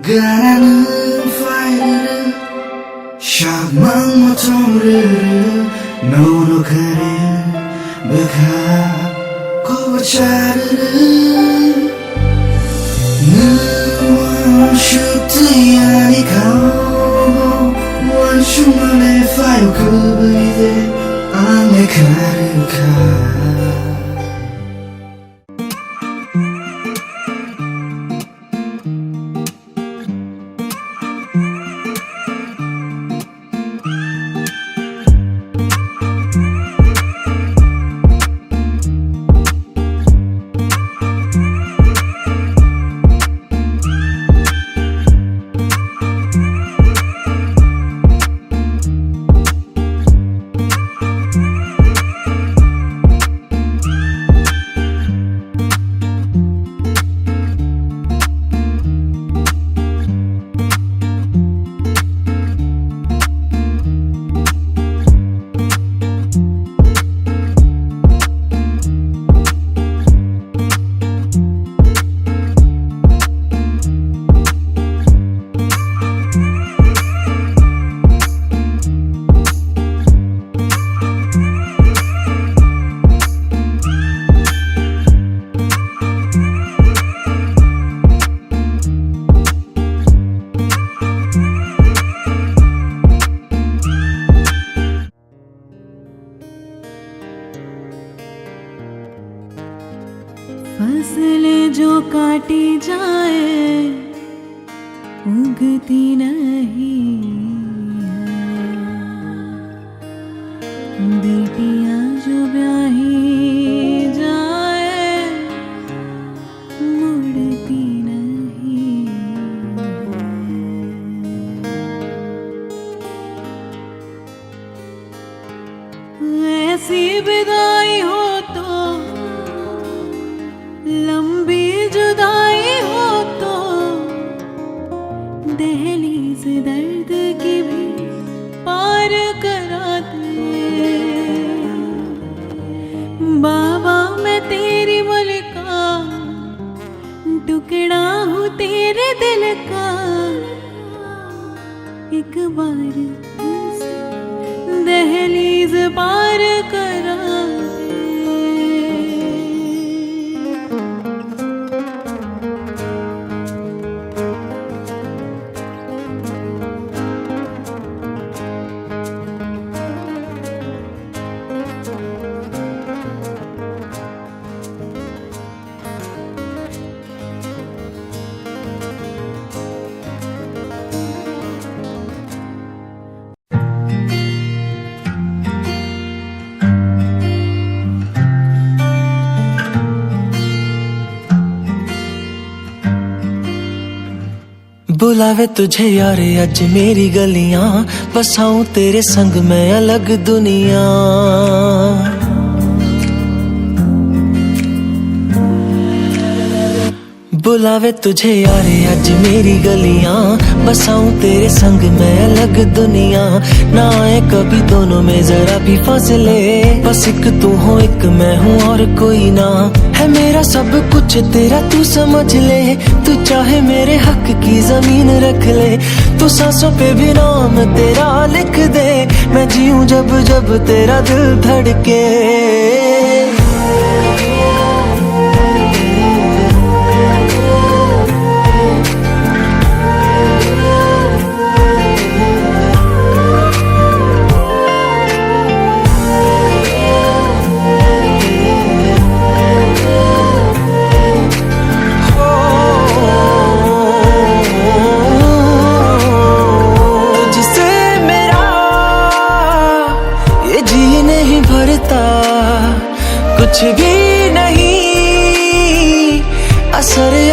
가라는 파이를 샤만 모토를 노노가를 베가 고바차를 는 원슈트 야니까 원슈만의 파이어 그브이데 안에 가르가 फसलें जो काटी जाए उगती नहीं बेटियां जो ब्याही जाए मुड़ती नहीं ऐसी विदाई हो तो लंबी जुदाई हो तो दहलीज दर्द की भी पार करा दे बाबा मैं तेरी मलिका टुकड़ा हूँ तेरे दिल का एक बार दहलीज पार करा बुलावे तुझे यारे अज मेरी गलियां बसाऊं तेरे संग मैं अलग दुनिया बुलावे तुझे यारे अज मेरी गलियां बसाऊं तेरे संग मैं अलग दुनिया ना आए कभी दोनों में जरा भी फासले बस एक तू हो एक मैं हूँ और कोई ना है मेरा सब कुछ तेरा तू समझ ले तू चाहे मेरे हक की जमीन रख ले तू सांसों पे भी नाम तेरा लिख दे मैं जीऊं जब जब तेरा दिल धड़के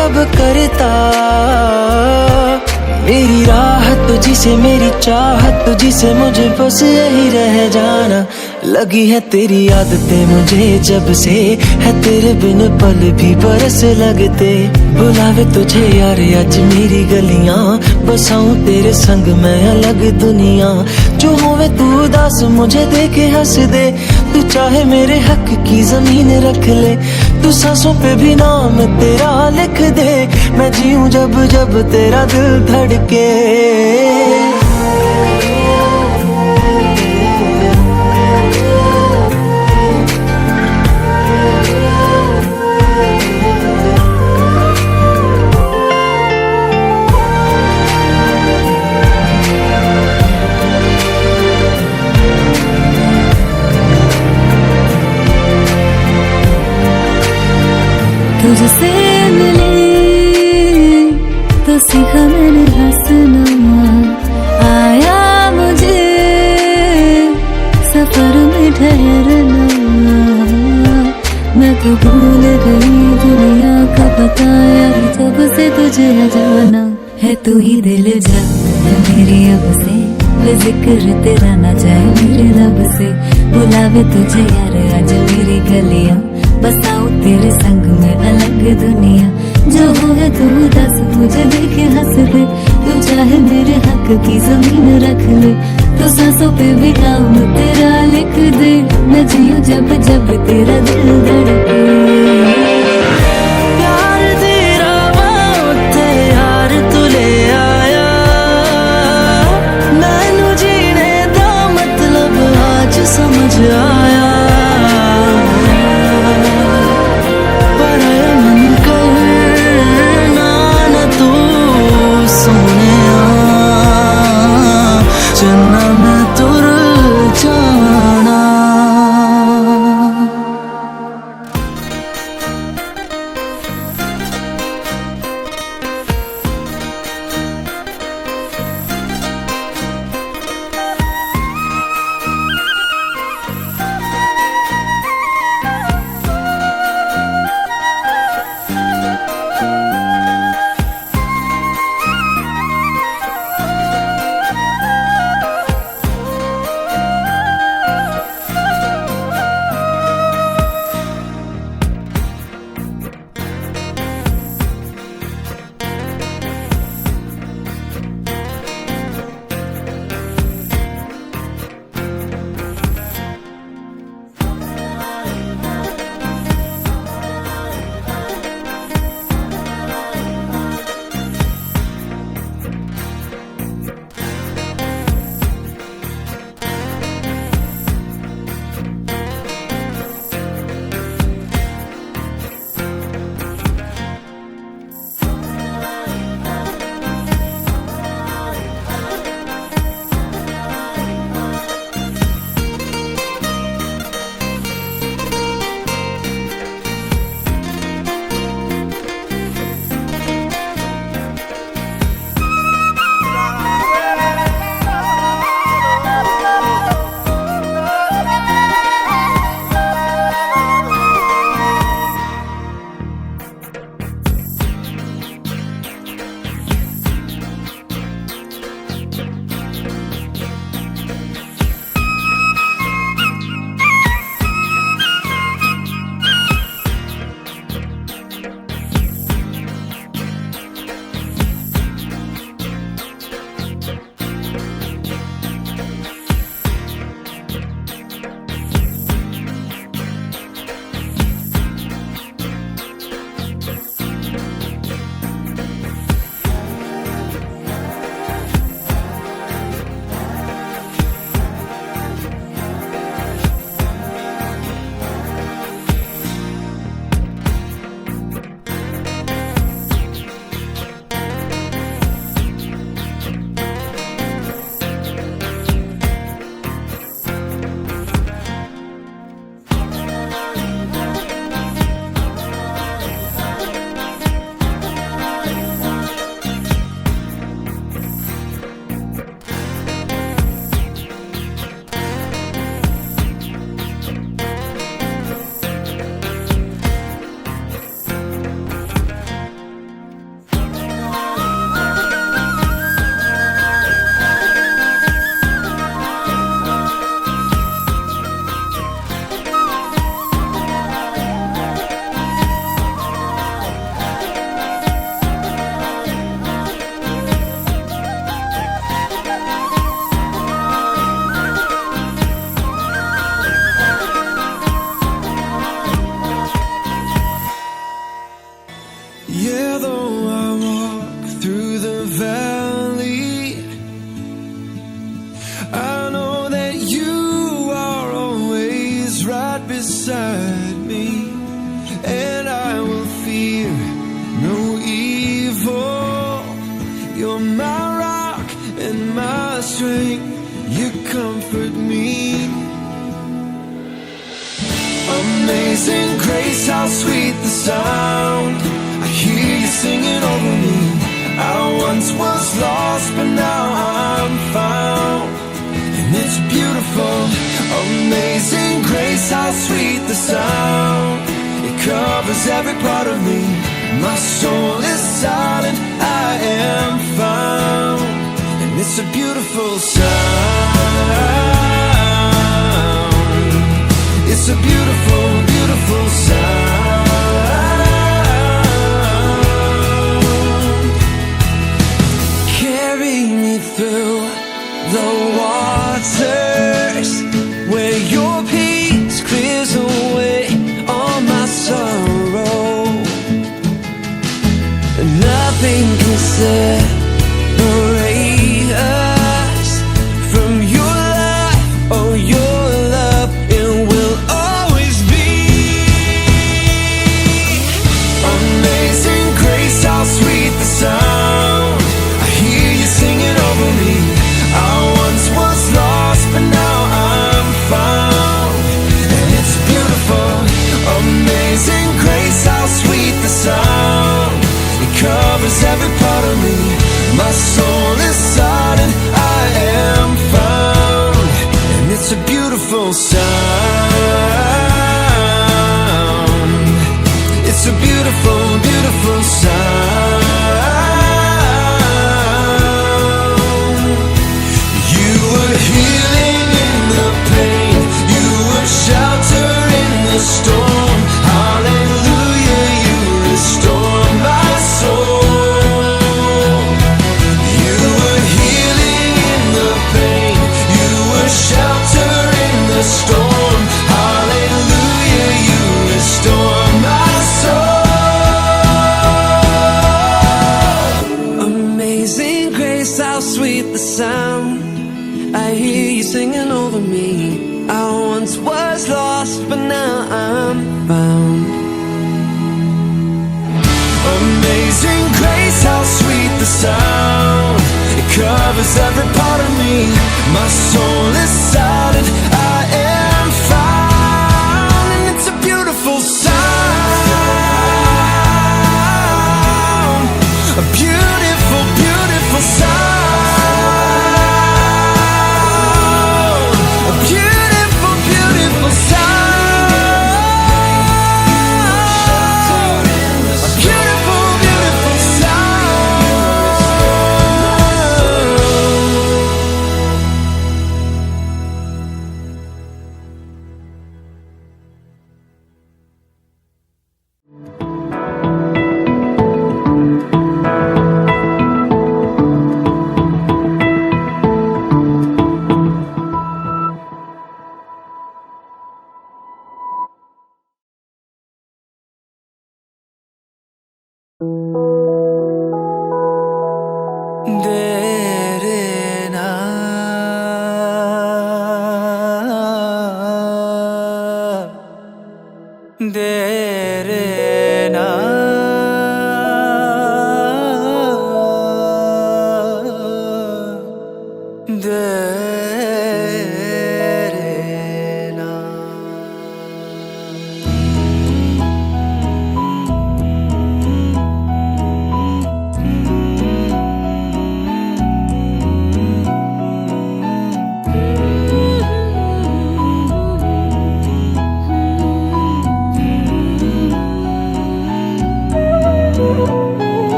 अब करता। मेरी राहत तुझसे, मेरी चाहत तुझसे, मुझे बस यही रह जाना। लगी है तेरी आदतें मुझे जब से, है तेरे बिन पल भी बरस लगते। बुलावे तुझे यार आज मेरी गलियां, बसाऊं तेरे संग मैं अलग दुनिया। जो होवे तू उदास मुझे देखे हंस दे, तू चाहे मेरे हक की जमीन रख ले। तू सांसों पे भी नाम तेरा लिख दे, मैं जीऊं जब जब तेरा दिल धड़के। तुझसे मिले तो सीखा मैंने हंसना, आया मुझे सफर में ठहरना। मैं तो भूल गई दुनिया का पता यार, जब से तुझे जाना है। तू ही दिल जा है मेरी अब से, वे जिक्र तेरा ना जाए मेरे रब से। बुलावे तुझे यार आज मेरी गलियां, बसाऊं तेरे संग में अलग दुनिया। जो हो है तू दस मुझे देखे हंस दे, तू चाहे मेरे हक की जमीन रख ले। तो सांसों पे भी नाम तेरा लिख दे, मैं जीऊं जब जब तेरा दिल धड़के। प्यार तेरा बहुत यार तू ले आया, मैनू जीने दा मतलब आज समझ आया। Yeah, though I walk through the valley, I know that you are always right beside me, and I will fear no evil. You're my rock and my strength, you comfort me. Amazing grace, how sweet the sound. I hear you singing over me. I once was lost, but now I'm found. And it's beautiful. Amazing grace, how sweet the sound. It covers every part of me. My soul is silent, I am found. And it's a beautiful sound. It's a beautiful, beautiful sound. Carry me through the waters where your peace clears away all my sorrow. Nothing can separate us from your life, oh your love, it will always be. Amazing grace, how sweet the sound. I hear you singing over me. I once was lost, but now I'm found. And it's beautiful. Amazing grace, how sweet the sound. It covers every part of me. My soul is silent, I am found. And it's a beautiful sound. It's a beautiful, beautiful sound. You were healing in the pain, you were shelter in the storm. Hallelujah, you restore my soul. You were healing in the pain, you were shelter in the storm. Hallelujah, you restore my soul. Amazing grace, how sweet the sound. I hear you singing over me. I once was lost, but now I'm found. Amazing grace, how sweet the sound. It covers every part of me. My soul is silent, I am found. And it's a beautiful sound. A beautiful, beautiful sound. A beautiful, beautiful sound. A beautiful, beautiful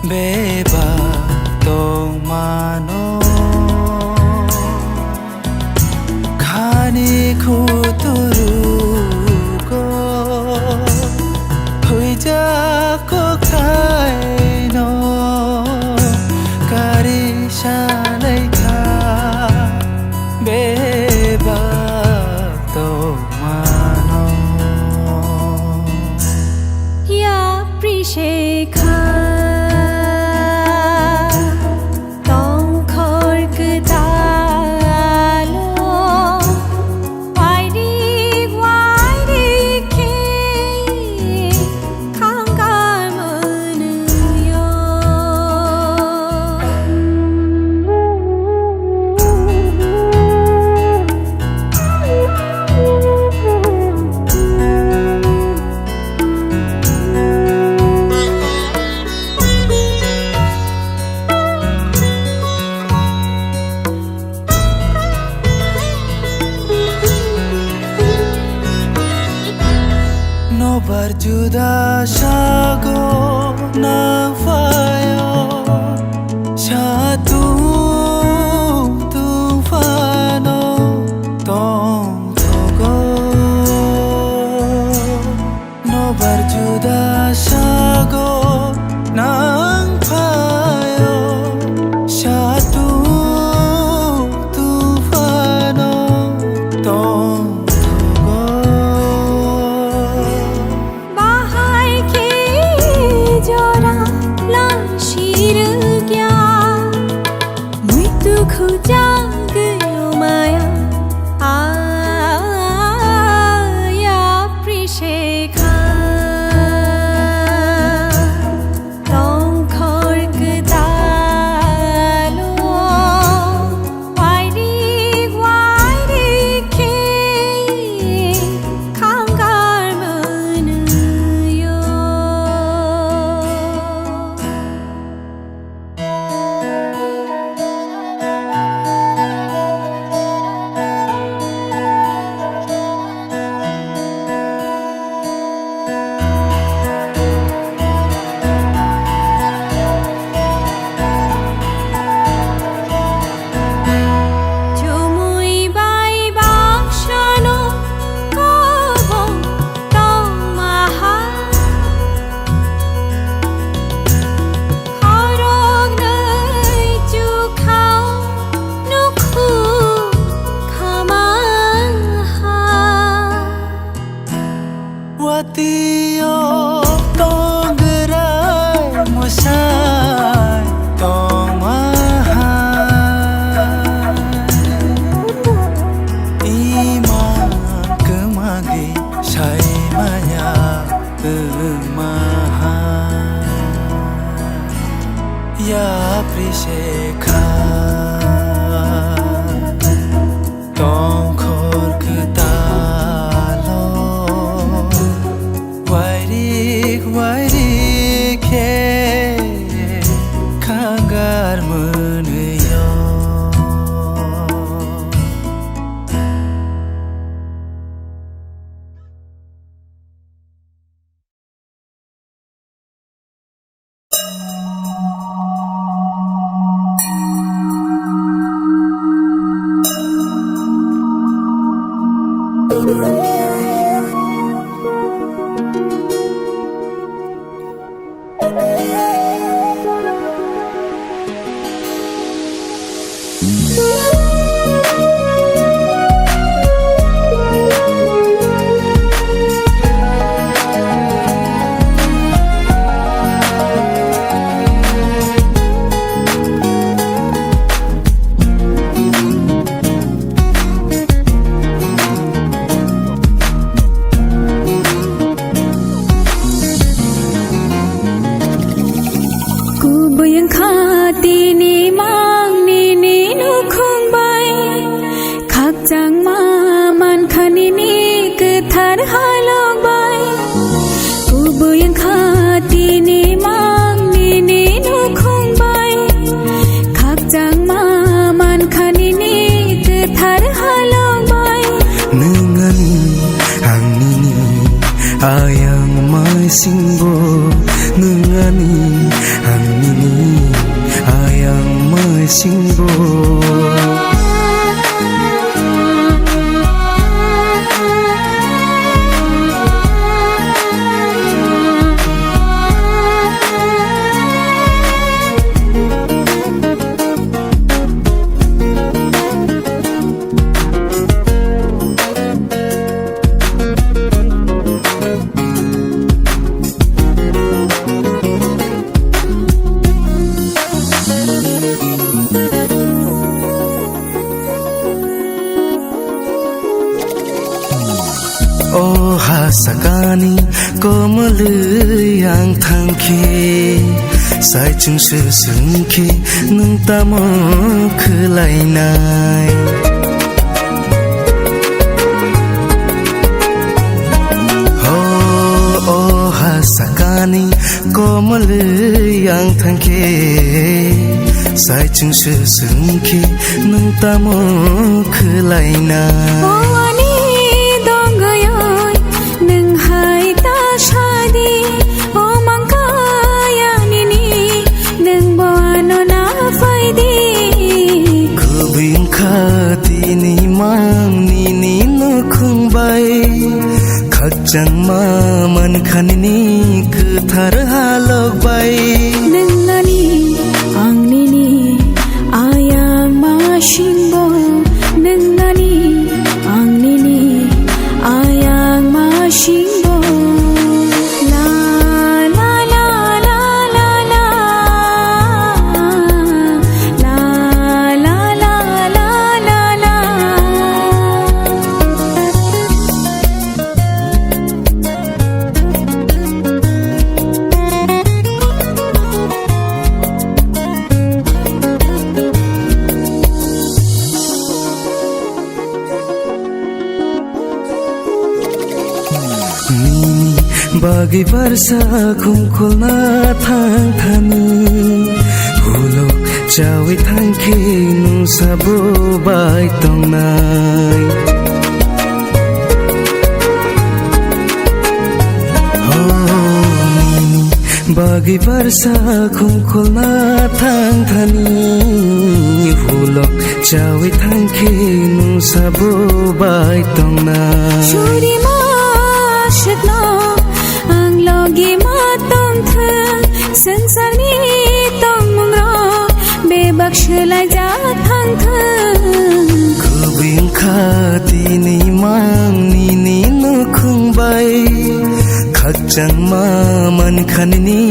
बेबा तो मानो खाने खुतुरुको हुइजाको खाएनो कारिसालैका बेबा तो मानो या प्रिशेखा berjuda sago nafayo satu tufano tong togo no berjuda sago nafayo satu tufano tong खुजा गयो माया या प्रिशेखा तों खर्क दालो वाइरी खे खांगार मनयो Watio tonggerai musai tomahai iman kemagi sai maya kemahai ya Prishekha tong khor kita Wairik ke kangar menuyo ayang may singbo nungani ang yang tangke sai chung se sungke nung tamo khelainai ho hasakani komal yang tangke sai chung se sungke nung tamo khelainai Tini mang ni no khung bai khak chang ma man khan ni ku thar halok bai nangani angni ni ayang ma shimbo nangani angni ni ayang ma shimbo la la la la la la la la la la Bagi barsa kumkulna thang thani hulo chawi thangke nung sabo bai tong nai Bagi barsa kumkulna thang thani hulo chawi thangke nung sabo bai tong nai Shuri ma shitna Logi matam tha sansar ni tong mungro bebaksh la ja thang tha Kubing khati ni mang ni no khung bai khak chang ma man khan ni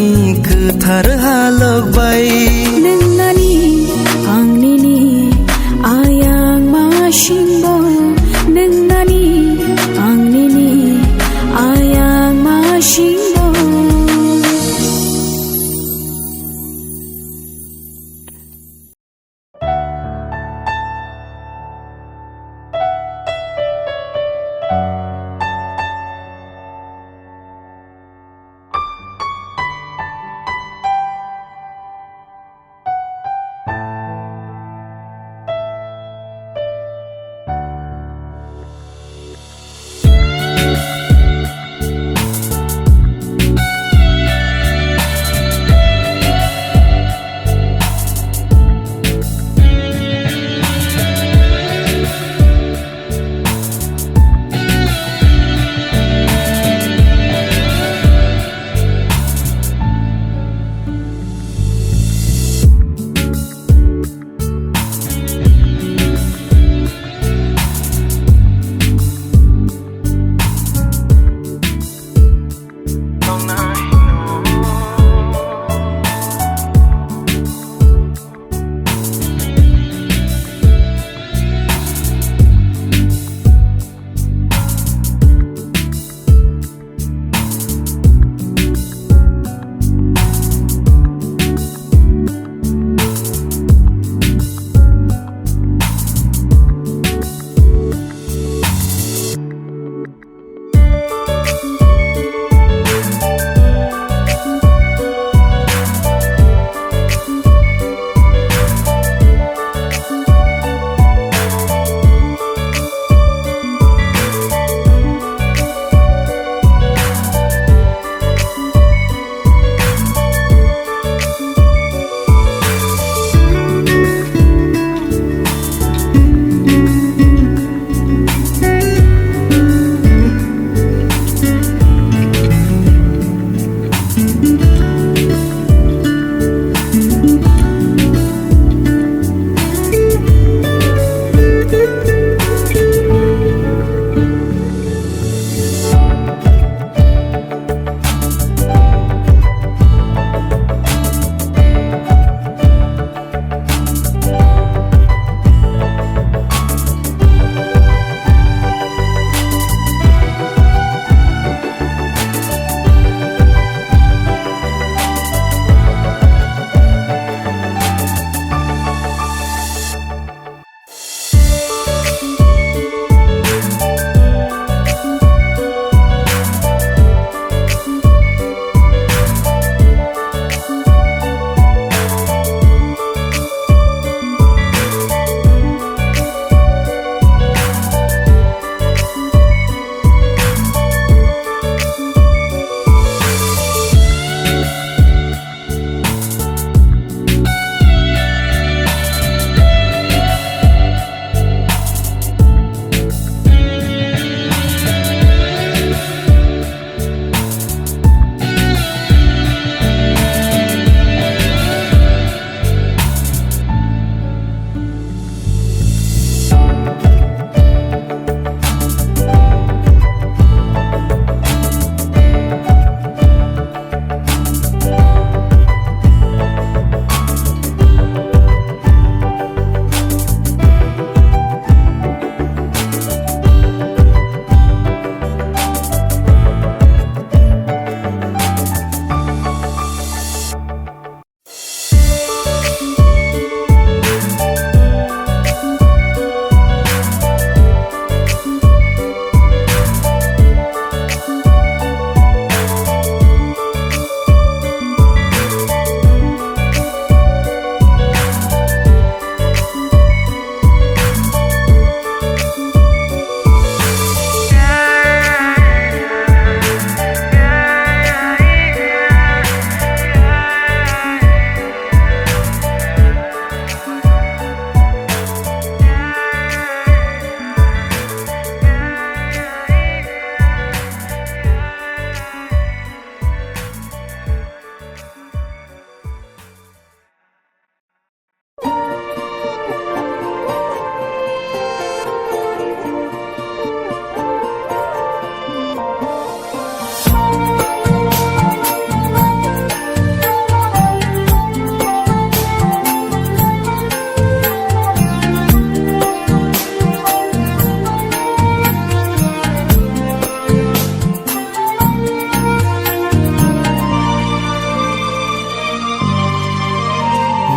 ku thar halok bai nangani angni ni ayang ma shimbo nangani angni ni ayang ma shimbo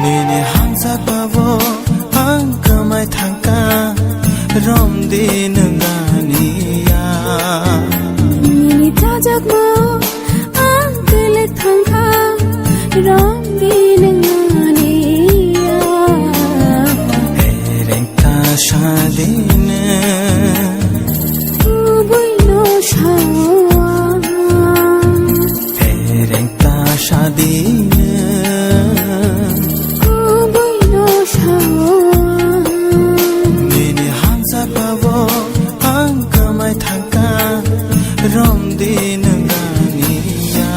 Mene hamza babo angkamai thangka romdi nangania Mini tajak mo angkele thangka romdi nangania Erengta shadine Ubui no shawa Erengta shadine Ubui no shawa Mene hamza babo angkamai thangka romdi nangania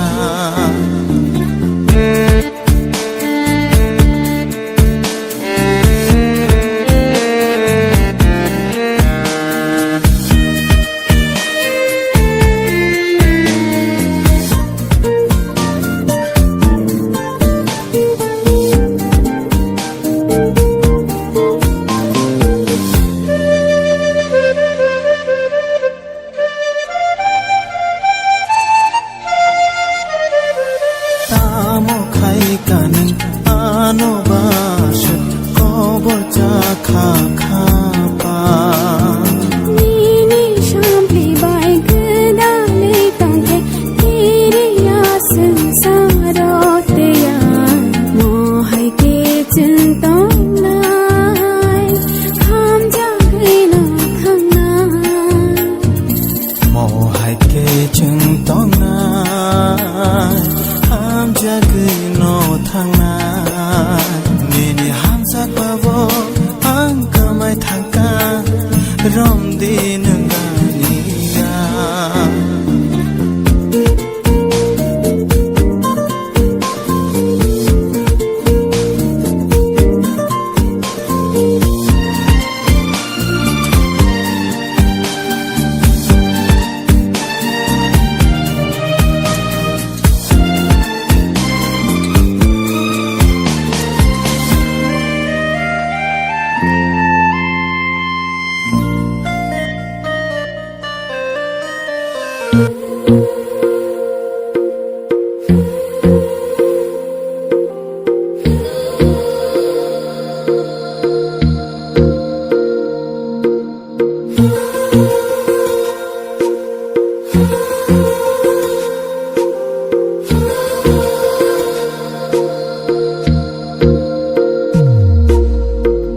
Kanin ano basut kobocha kha pa Mini shampli bai gdale tangke teri asan sarote ya mohai ke chintong nai ham jage na khana mohai ke chung tong na ham jag no thang na Mene hamza babo angkamai thangka romdi nangania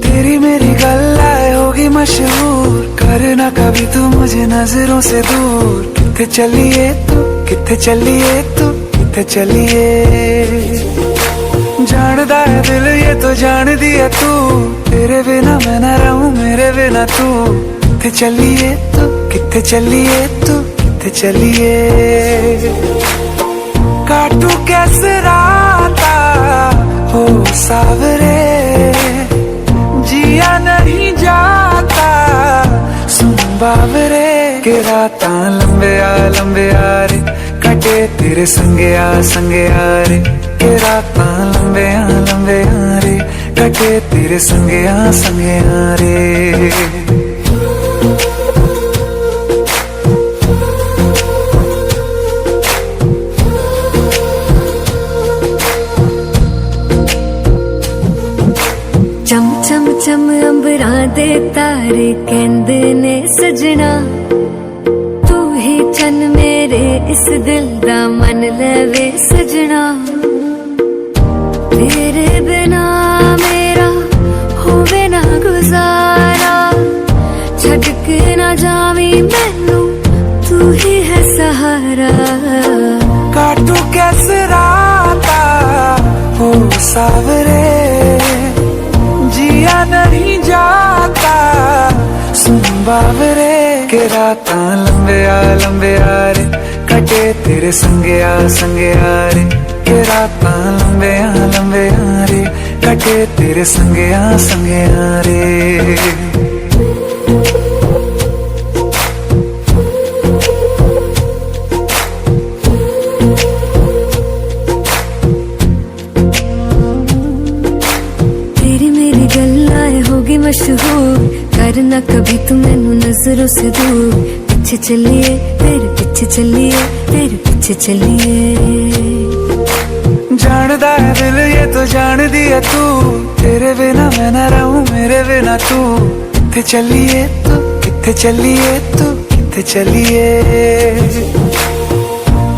तेरी मेरी गल्लाए होगी मशहूर करना कभी तू मुझे नजरों से दूर किथे चलिए तू किथे चलिए तू किथे चलिए जानदा है दिल ये तो जान दिया तू तेरे बिना मैं न रहूं मेरे बिना तू किथे चलिए तू किथे चलिए तू किथे चलिए काटू कैसे राता हो सावरे जिया नहीं जाता सुन बावरे के रातां लंबे आ रे कटे तेरे संगे आ रे के रातां लंबे आ रे कटे तेरे संगे आ रे चम चम चम अंबरां दे तारे कहंदे ने सजना तू ही चन मेरे इस दिल दा मन लवे सजना तेरे बिना मेरा होवे ना गुजारा छड़ के ना जावी मैनू तू ही है सहारा काटू कैसे राता हो सावरे जिया नहीं जाता सुन बावरे के रातां लंबे आ रे कटे तेरे संगे आ रे के रातां लंबे आ रे कटे तेरे संगे आ रे मशहूर करना कभी तू मैनू नजरों से दूर पीछे चलिए तेरे पीछे चलिए तेरे पीछे चलिए जानदा है दिल ये तो जान दिया तू तेरे बिना मैं ना रहूं मेरे बिना तू किथे चलिए तू किथे चलिए तू किथे चलिए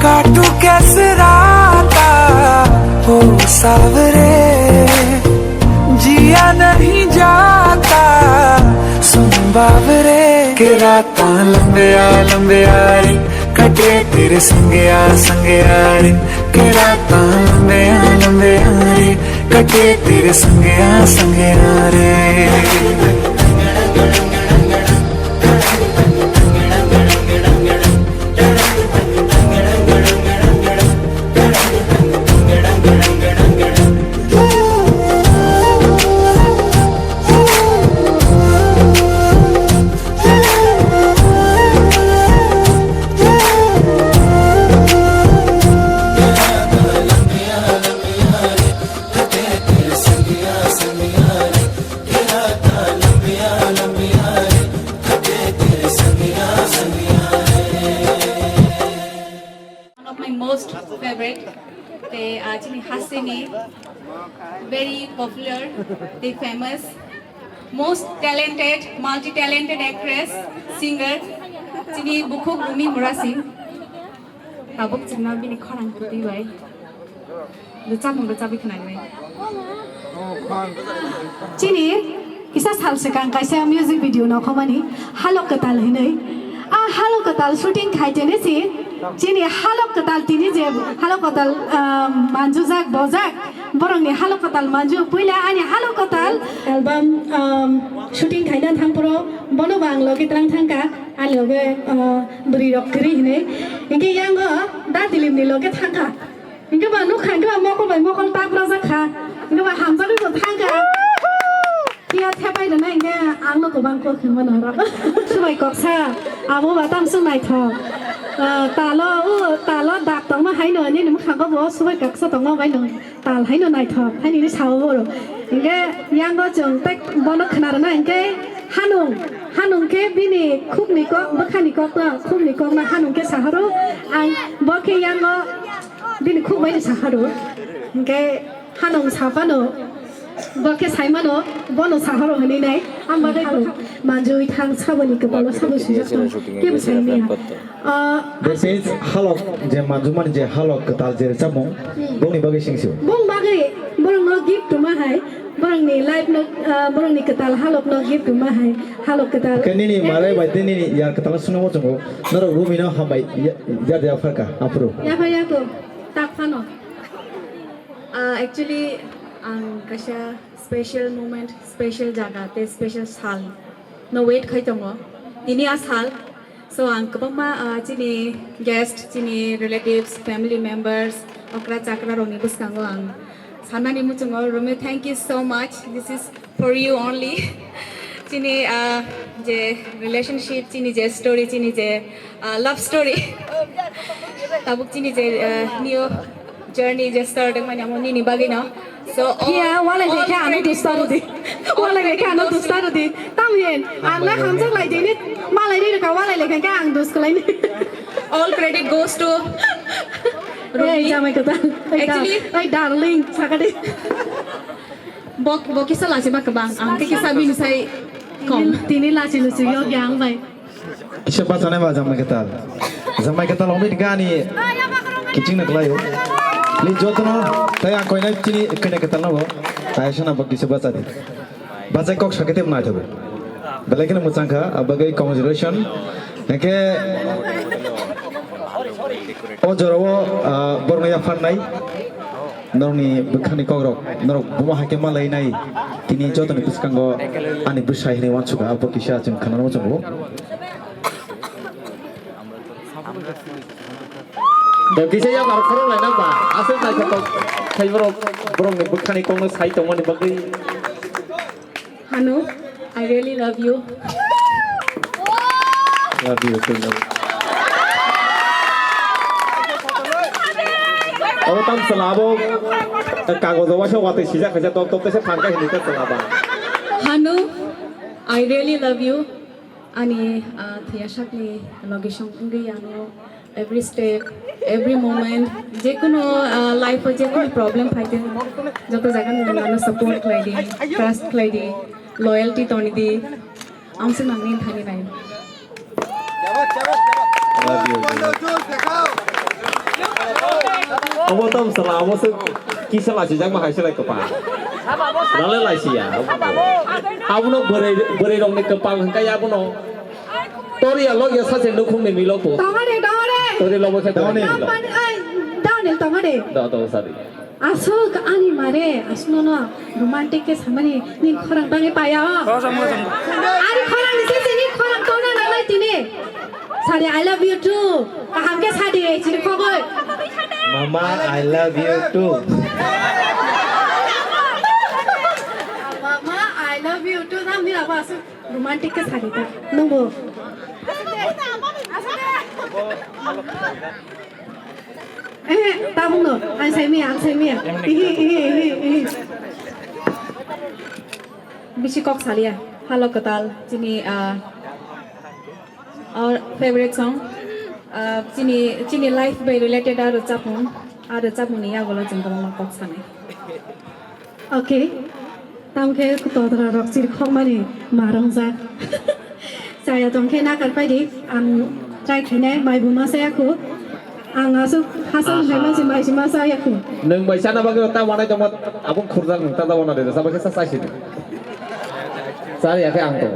काटू कैसे राता हो सावरे जिया नहीं जाता सुन बावरे के राता लंबे आ रे कटे तेरे संगे आ रे के राता लंबे आ रे कटे तेरे संगे आ रे Most favorite. They actually Hasini, very popular, they famous, most talented, multi-talented actress, singer. Chini bukhuk Rumi Murasing. Tabuk china bini khorang kuti bai. Lucam lucabi kena bai. Chini isa sal sekang kaisa music video na khamani halo katal hinai. Halo katal shooting khaitene si. Chini halok katal tini je halok katal manju jak bojak borongni halok katal manju puila ani halok katal album shooting khaina thangpro bono bang logi trang thangka ali loge buri rokkri hine inge yango da dilim ni loge thangka inge ba nu khang ba mokol bai mokol ta pra jakha inge ba hamja ni thangka Dia tepai na inge anglo ko bang ko khman ra subai koksa abo batam sunai tho talo dak tong ma hai no ni nim khang ko bo subai kaksa tong ma bai no tal hai no nai tho hai ni sao bo ro inge yang go jong tek bono khna na inge hanung ke bini khub ni ko bakhani ko ta khub ni ko na hanung ke saharo ang bo ke yang go bini khub bai saharo inge hanung sapano Boke Simano, Bono Saharo Hanine, Amado, Manju, Tang Sabani, Kabalo Sabu, give us This is Halok, Manjuman, Halok, Katal, Samo, Boni Bagashing. Bong Bagay, Borong no give to Mahai, Borong life no Boroni Katal, Halok no give to Mahai, Halok Katal. Canini, Malay by Dini, Yakatasuno, not a room in a Hamai, Yadi Africa, Apro. Yapayago, Tapano. Actually, kasha special moment, special jaga, te special sal. No wait khai tongo. Ini asal. So ang kapama chini guest, chini relatives, family members, okra chakra roni buskango ang. Sanani muchungo Rome, thank you so much. This is for you only. Chini je relationship, chini je story, chini je love story. Tabuk chini je new journey je start ng manyamoni ni bagay na. So yeah, wala ke ano to start di. Wala ke ano to start di. Tamyen, ang la hamjak lai dini, malai ni ka wala le ka ang dos kalai ni. All credit goes to Hey, jamai kata. Actually, my darling, sakade. Bok kisah lah siapa kebang, angke kisah bini saya kom. Tini la chilu chiyo yang bai. Siapa sana ba Zamai Katal omit gani kitchen na klayo. Li jotno taya koina chini kene katal na bo. Taya shana bakki se bata di. Bata kok sakete na thobe. Balakina mutsangka abagai congratulation. Ke o jorowo bornaya phanai. Norni bukhani kogrok norok buma hake malai nai tini jotoni piskango ani busai ni wanchuga abaki sha jin khanano jongo. Jadi saya baru korong lah napa? Asal saya cakap saya borong ni bukan ikon no saya tunggu ni bagi. Hanu, I really love you. Love you too. Oh, tam selabo. Kago doa saya waktu sisa kerja top saya pangkai ini tak selaba. Hanu, I really love you. Ani tiasak ni location kungi ano every step, every moment, যে কোনো লাইফে যে কোনো problem ফাইতে যত জায়গা নয় support খাইদি trust খাইদি loyalty Toni দি আমসে নানি Thani নাই ông tâm sờ là ông sẽ kí sờ là chỉ chắc mà hay sẽ lại cặp nó lên lại gì à ông nó bơi đồng này cặp bằng cái gì nó tôi đi lo giờ sao sẽ nó không nên mi lo tổ tôi đi lo với cái đó này đó đó sao đi Aso ka ani mare asno no romantic ke samani ni khorang bange paya ani khorang ni se ni khorang to na na lai tine sare I love you too ka hamke sade chiri khogoi Mama I love you too Mama I love you too nam ni la ba aso romantic ke sade ta nungbo ta bung no an sai mi Bishi kok salia Hello Katal chini our favorite song chini life by related aro chapun ni agolo jingkong ma kok sane Okay tam ke ku to tra rok chiri khong mani marang za saya tong ke na kar pai di ang trai khine mai bu ma sa ku ang asu hasang hai ma si mai si ma sa ya ku nâng bài sáng nào bao ta vào đây trong một ông khurt ra ta vào đây để sao cái sai gì sao vậy cái ăn tổ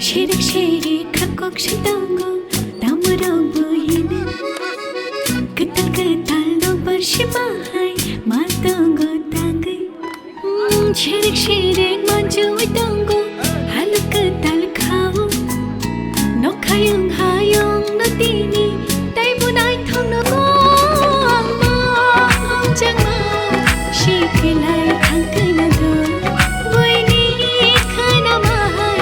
Shirik shirik kakok shitango tamurang buhine Ketal ketal no bershimahai matango tangai Shirik shirik maju itango haluk ketal kau No kayang hayang no tini Dai bunai thong no ngong mong Jang ma shikilai thang kena do Buini kana mahai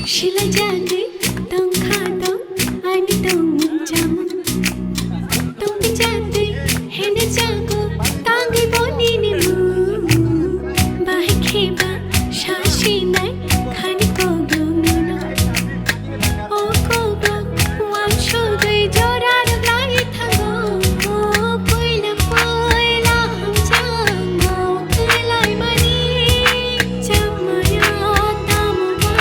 Shila jagi tong khadong ani tong jam tong bijati hene jago tangi boni ni mu bahi khiba shashi nai khani ko gunu o ko ba wan sho gai jorar lai thago o poila ham jango lai mani chamaya tamwa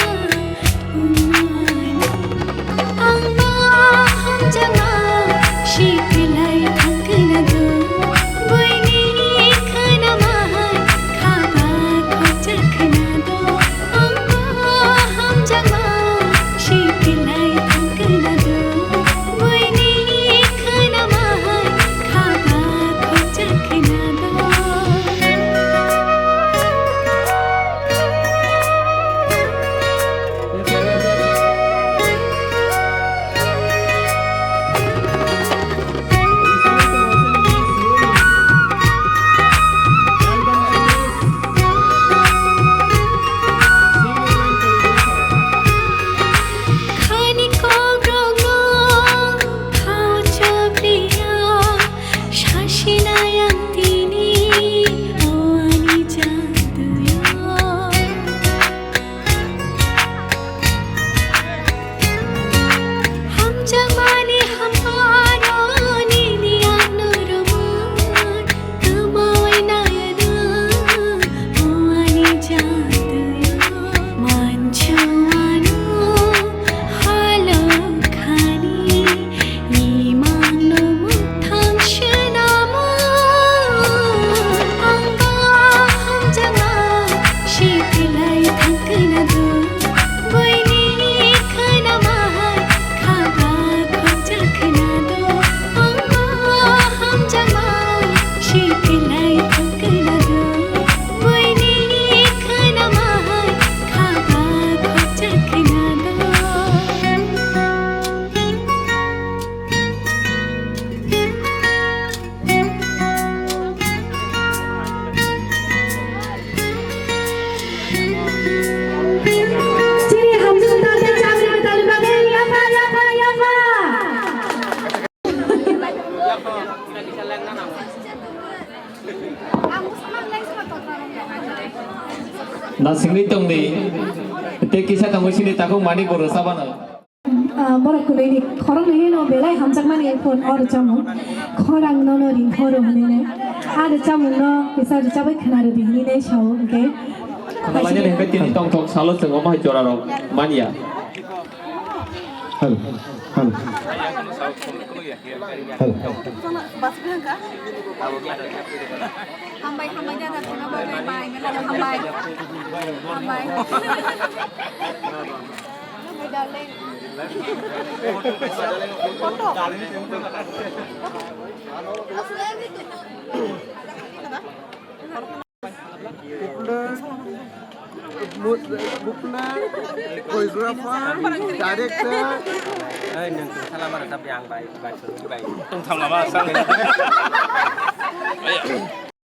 na singli tong ni te kisa tong sini taku mani ko sabana बरं कुलैनी खरं नाही न बेलाय हमजक माने phone और जामु खरां न न रिं खरो हने ने आरो जामु न बिसा जाबाय खोनारो बिनि ने Sao okay kalanya ni hengkai tini tong tong salo sengo mah jora ro mania halo halo halo Hambai hambai dah dah kena bagai bagai mana hambai hambai hambai darling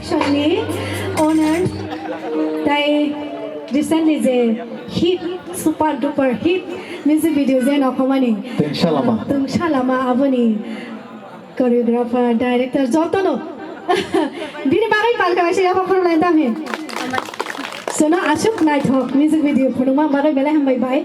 Shani honored they recently the hit super duper hit music video je na khomani tung shalama aboni choreographer director jotono bini bagai palka ase ya khoro lai dame sona ashuk night hawk music video phunuma bagai bela ham bye bye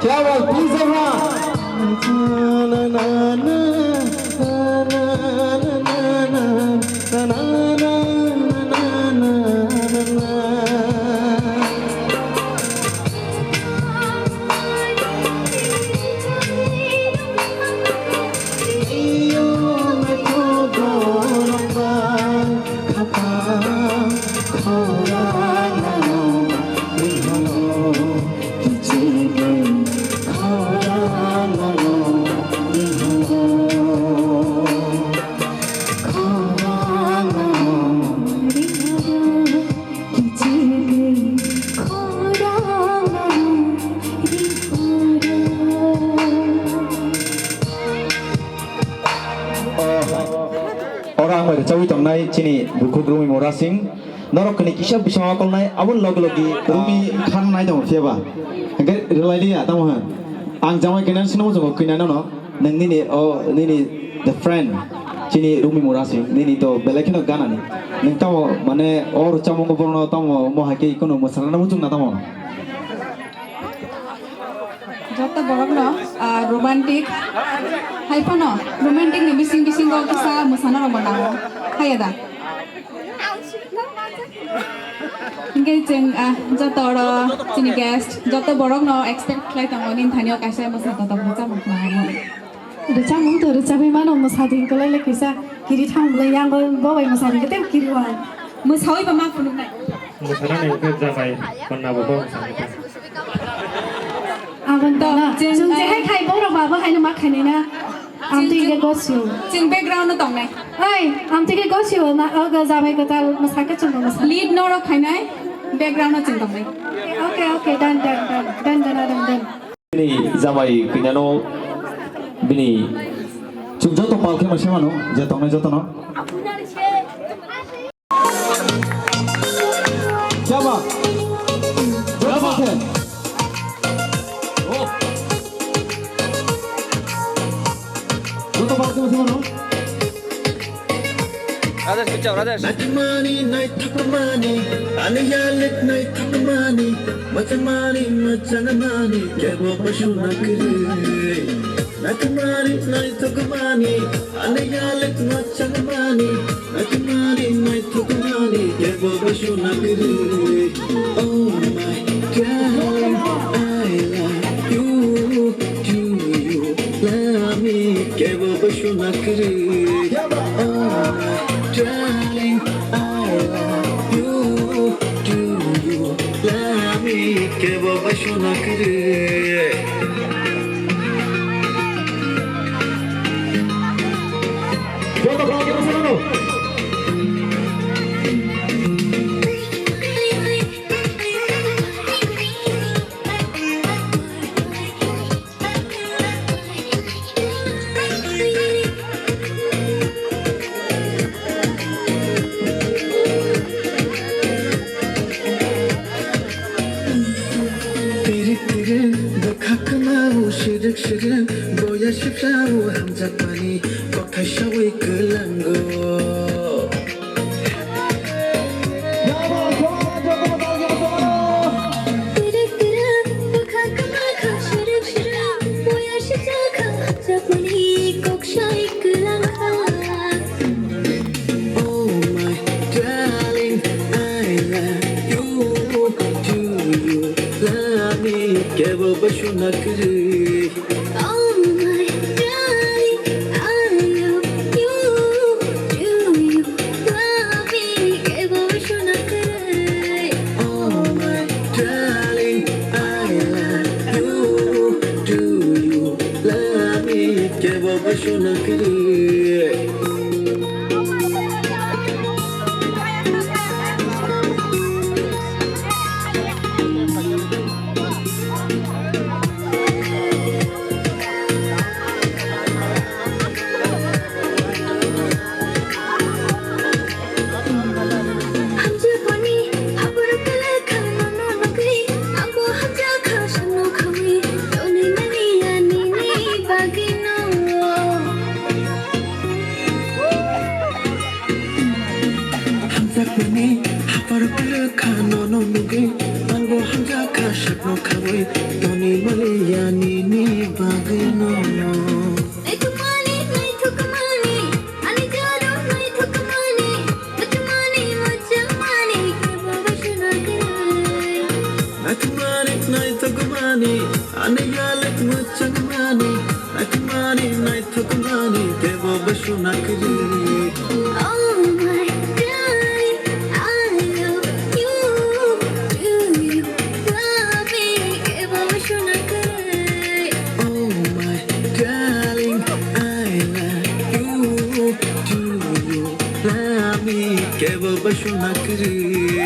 क्या बात please orang mai cawi tong nai chini buku rumi mora sing norok kini kisah bisa ngakol nai abun log logi rumi khan nai dong siapa agar relai dia tahu kan ang jamai kenan sino jogo kina no nini ni oh nini the friend chini rumi mora sing nini to belakino gana ni ning tahu mane or camong ko borno tahu mo hake ikono masala na mujung na tahu jotta borok no romantic hai pa no romantic ni bising go kisa musana ro banamo hai ada Engage jeng jotta ro chini guest jotta borok no expect khai tango nin thanio kaisa musa tata bucha mukna Recha mung to recha be mano musadin ko le kisa kiri thang le yang ko bo bai musadin ke tem kiri wa musawi ba ma punuk nai Musana ne ke jamai konna bo bo aban to jung je hai khai bo ro ba bo hai na ma khai ne na am ti ke go siu jeng background no tong nai ai am ti ke go siu na ga jamai ka tal musa ke chung musa lead no ro khai nai background no jeng tong nai okay done Bini jamai kinano bini Chung joto palke masih mano, joto no. Siapa? Joto palke. Joto palke masih mano. Nakamani, night takamani, anayalit night takamani, macamani, kebo pashu nakri. Nakamani, night takamani, anayalit macamani, night takamani, kebo pashu nakri. Oh my God, I love you, do you love me, kebo pashu nakri. Darling, I love you. Do you love me? Que boba shuna kare. Joto palke masih mano. Shirin boya shipshawu hamzapani kokai shawi kelango Oh my darling, I love you. Do you love me? Kebo bashuna kare. Shuna kare.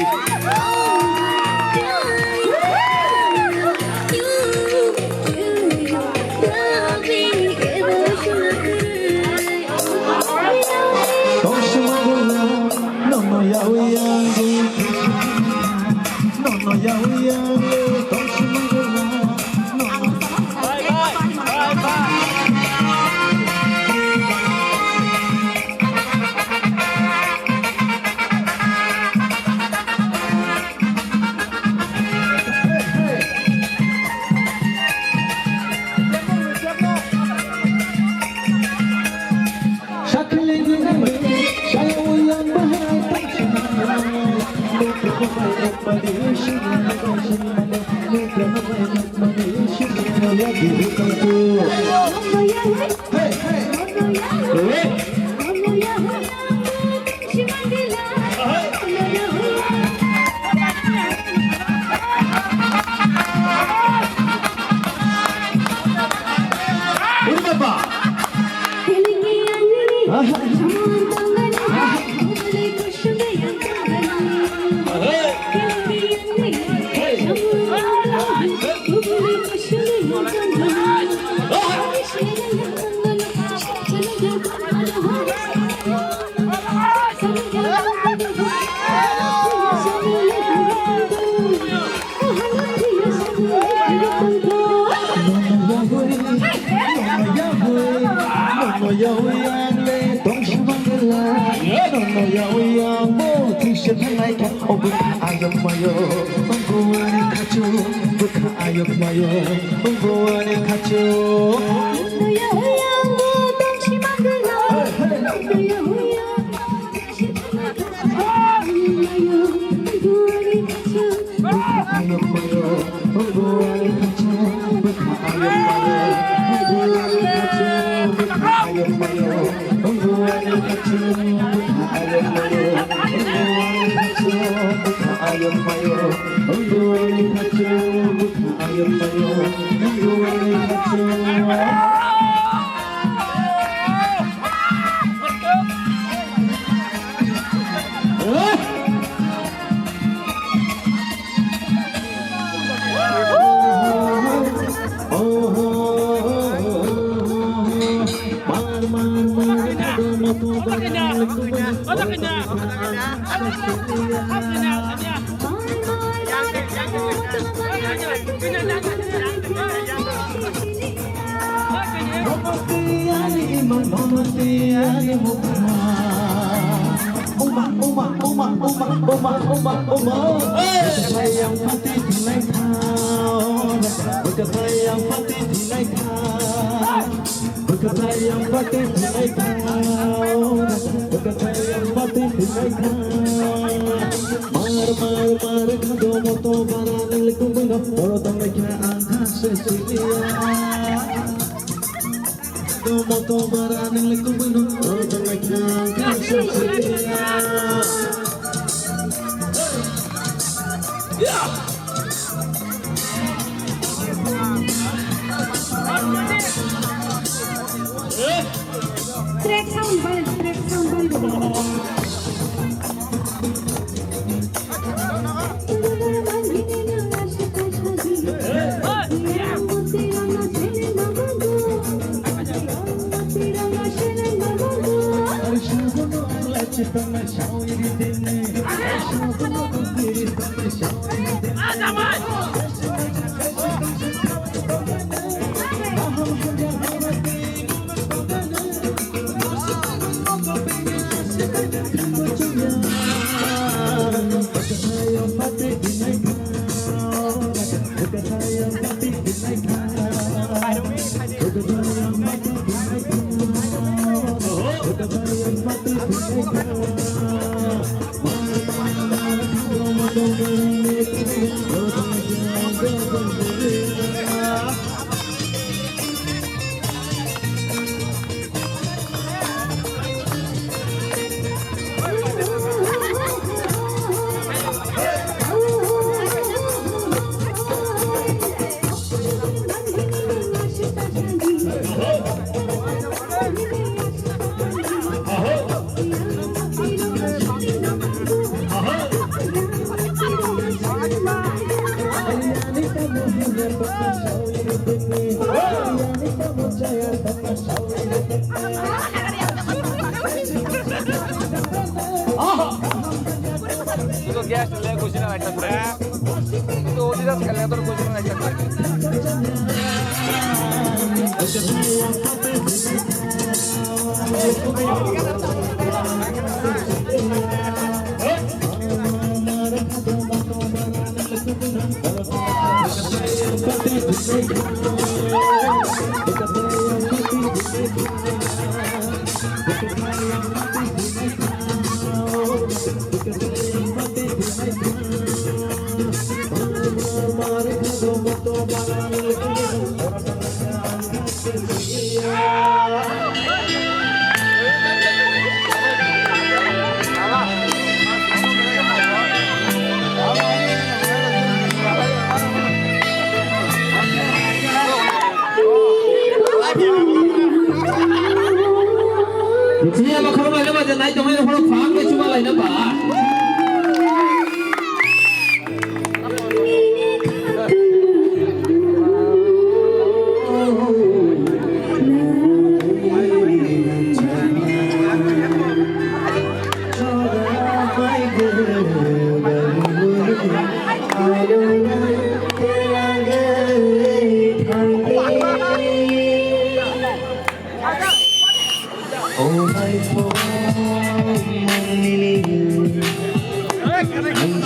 Thank you.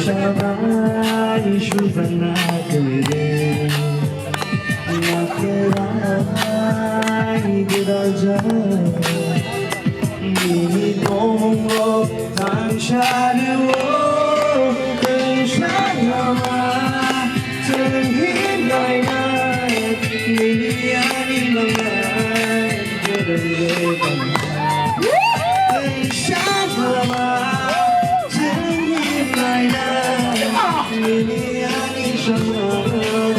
Shabai Shuvana Kere Nakerai Giraja Mini Kongo Tanshadu Tanshadama Tanhim Nainai Mini Ani Langai Giraja Tanshadama Tanhim Nainai Mini Ani Shamai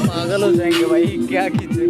पागल हो जाएंगे भाई क्या खींचे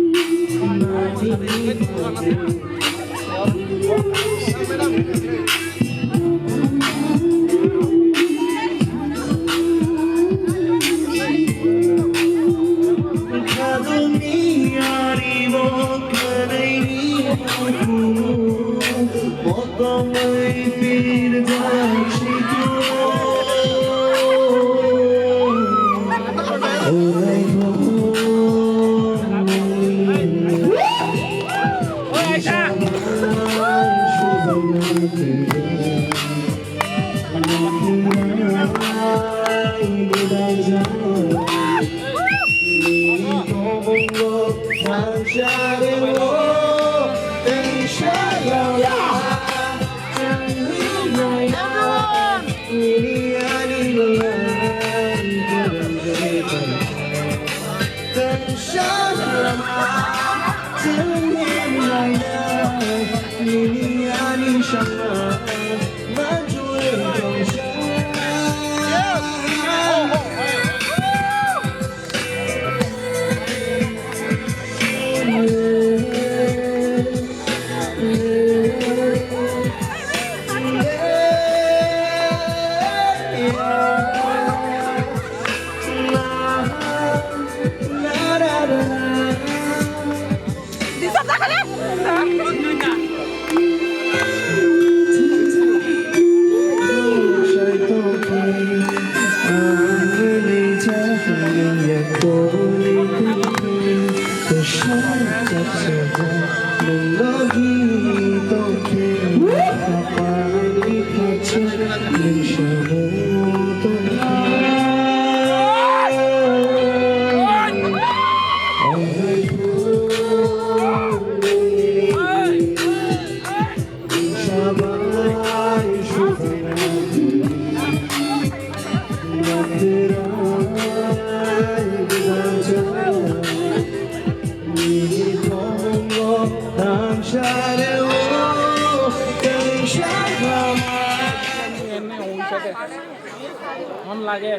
मन लागे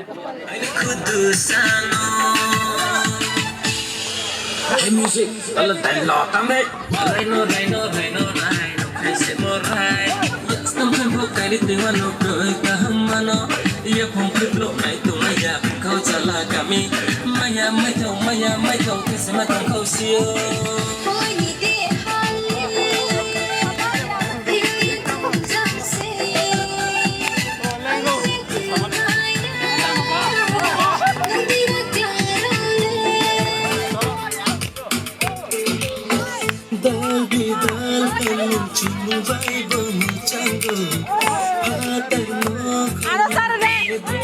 Hey music, all the time lock I'm it. Rhino, crazy more right. Yes, I'm going to go anything I know. Go Hamano. You from Piplo, night to Maya, coach a la Gami. Maya, kiss him at the coast. Chingu vai bom chango, hata mo.